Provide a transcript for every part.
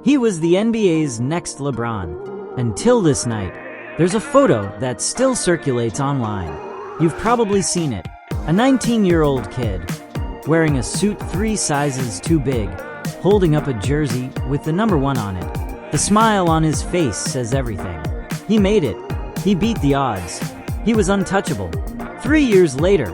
He was the NBA's next LeBron. Until this night, there's a photo that still circulates online. You've probably seen it. A 19-year-old kid, wearing a suit 3 sizes too big, holding up a jersey with the number 1 on it. The smile on his face says everything. He made it. He beat the odds. He was untouchable. 3 years later,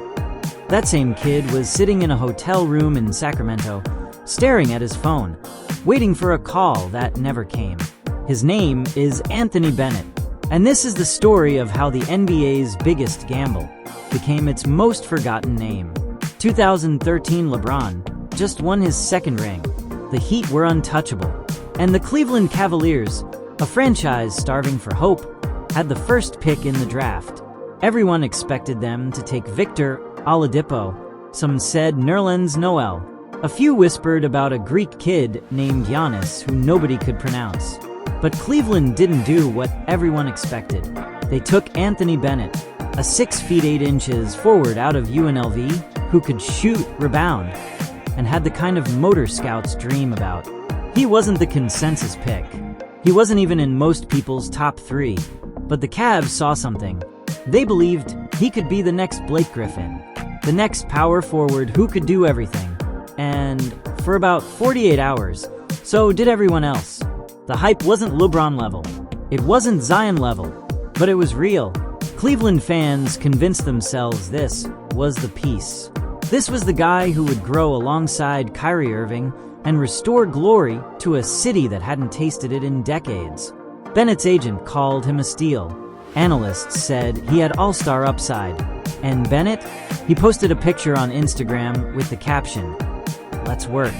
that same kid was sitting in a hotel room in Sacramento, staring at his phone, waiting for a call that never came. His name is Anthony Bennett, and this is the story of how the NBA's biggest gamble became its most forgotten name. 2013 LeBron just won his 2nd ring. The Heat were untouchable, and the Cleveland Cavaliers, a franchise starving for hope, had the 1st pick in the draft. Everyone expected them to take Victor Oladipo. Some said Nerlens Noel. A few whispered about a Greek kid named Giannis who nobody could pronounce. But Cleveland didn't do what everyone expected. They took Anthony Bennett, a 6 feet 8 inches forward out of UNLV who could shoot, rebound, and had the kind of motor scouts dream about. He wasn't the consensus pick. He wasn't even in most people's top 3. But the Cavs saw something. They believed he could be the next Blake Griffin, the next power forward who could do everything. And for about 48 hours, so did everyone else. The hype wasn't LeBron level. It wasn't Zion level, but it was real. Cleveland fans convinced themselves this was the piece. This was the guy who would grow alongside Kyrie Irving and restore glory to a city that hadn't tasted it in decades. Bennett's agent called him a steal. Analysts said he had all-star upside. And Bennett? He posted a picture on Instagram with the caption, "Let's work."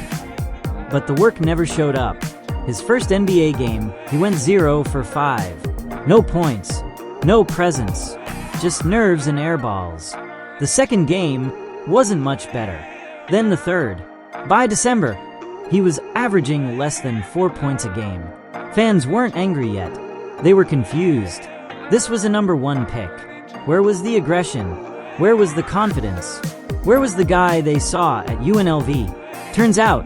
But the work never showed up. His first NBA game, he went 0 for 5. No points, no presence, just nerves and air balls. The second game wasn't much better. Then the third. By December, he was averaging less than 4 points a game. Fans weren't angry yet. They were confused. This was a number 1 pick. Where was the aggression? Where was the confidence? Where was the guy they saw at UNLV? Turns out,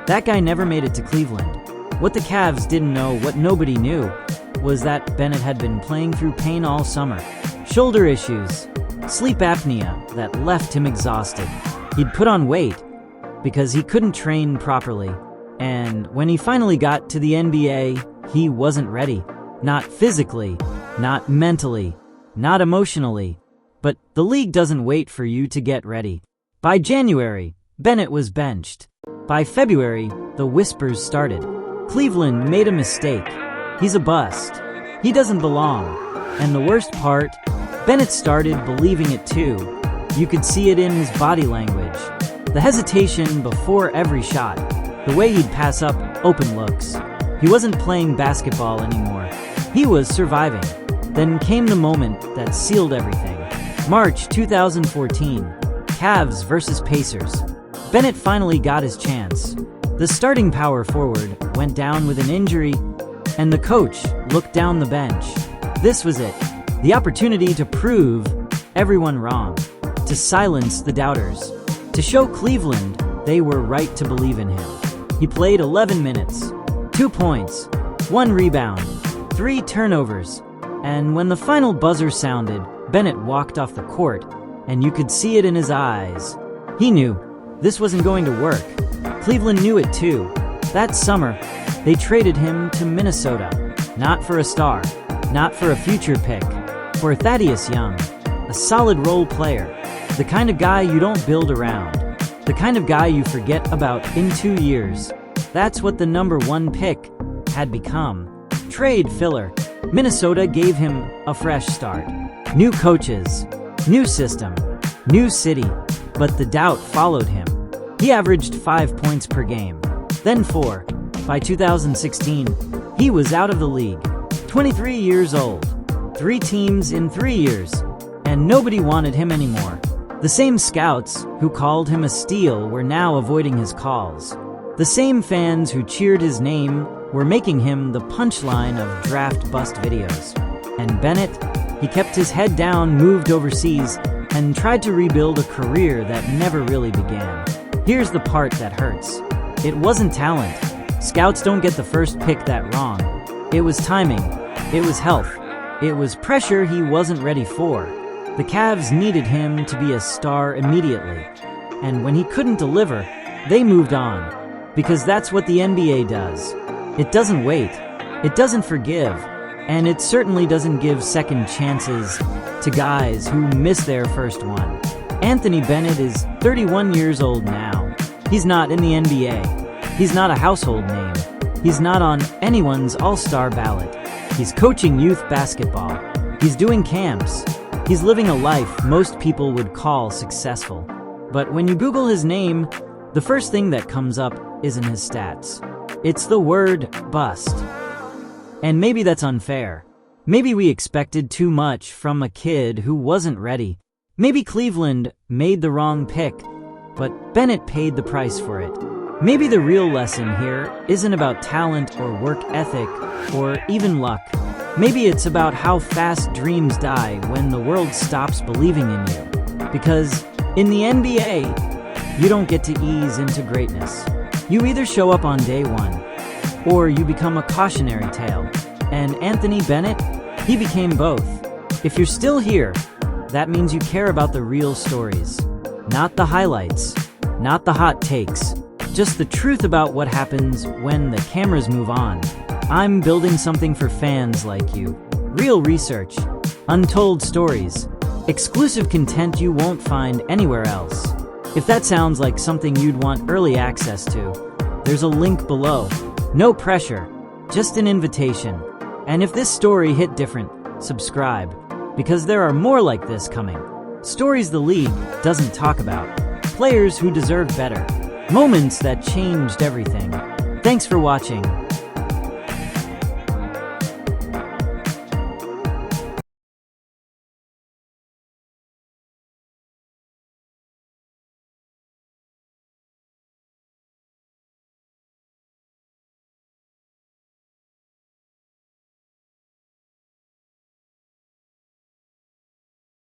that guy never made it to Cleveland. What the Cavs didn't know, what nobody knew, was that Bennett had been playing through pain all summer. Shoulder issues, sleep apnea that left him exhausted. He'd put on weight because he couldn't train properly. And when he finally got to the NBA, he wasn't ready. Not physically, not mentally, not emotionally. But the league doesn't wait for you to get ready. By January, Bennett was benched. By February, the whispers started. Cleveland made a mistake. He's a bust. He doesn't belong. And the worst part, Bennett started believing it too. You could see it in his body language. The hesitation before every shot. The way he'd pass up open looks. He wasn't playing basketball anymore. He was surviving. Then came the moment that sealed everything. March 2014, Cavs versus Pacers. Bennett finally got his chance. The starting power forward went down with an injury, and the coach looked down the bench. This was it. The opportunity to prove everyone wrong. To silence the doubters. To show Cleveland they were right to believe in him. He played 11 minutes. 2 points. 1 rebound. 3 turnovers. And when the final buzzer sounded, Bennett walked off the court, and you could see it in his eyes. He knew this wasn't going to work. Cleveland knew it too. That summer, they traded him to Minnesota. Not for a star, not for a future pick, for Thaddeus Young, a solid role player, the kind of guy you don't build around, the kind of guy you forget about in 2 years. That's what the number 1 pick had become. Trade filler. Minnesota gave him a fresh start. New coaches, new system, new city, but the doubt followed him. He averaged 5 points per game, then 4. By 2016, he was out of the league. 23 years old, 3 teams in 3 years, and nobody wanted him anymore. The same scouts who called him a steal were now avoiding his calls. The same fans who cheered his name were making him the punchline of draft bust videos. And Bennett, he kept his head down, moved overseas, and tried to rebuild a career that never really began. Here's the part that hurts. It wasn't talent. Scouts don't get the first pick that wrong. It was timing. It was health. It was pressure he wasn't ready for. The Cavs needed him to be a star immediately. And when he couldn't deliver, they moved on. Because that's what the NBA does. It doesn't wait. It doesn't forgive. And it certainly doesn't give second chances to guys who miss their first one. Anthony Bennett is 31 years old now. He's not in the NBA. He's not a household name. He's not on anyone's all-star ballot. He's coaching youth basketball. He's doing camps. He's living a life most people would call successful. But when you Google his name, the first thing that comes up isn't his stats. It's the word bust. And maybe that's unfair. Maybe we expected too much from a kid who wasn't ready. Maybe Cleveland made the wrong pick, but Bennett paid the price for it. Maybe the real lesson here isn't about talent or work ethic or even luck. Maybe it's about how fast dreams die when the world stops believing in you. Because in the NBA, you don't get to ease into greatness. You either show up on day one, or you become a cautionary tale. And Anthony Bennett, he became both. If you're still here, that means you care about the real stories. Not the highlights, not the hot takes, just the truth about what happens when the cameras move on. I'm building something for fans like you. Real research, untold stories, exclusive content you won't find anywhere else. If that sounds like something you'd want early access to, there's a link below. No pressure, just an invitation. And if this story hit different, subscribe, because there are more like this coming. Stories the league doesn't talk about. Players who deserve better. Moments that changed everything. Thanks for watching.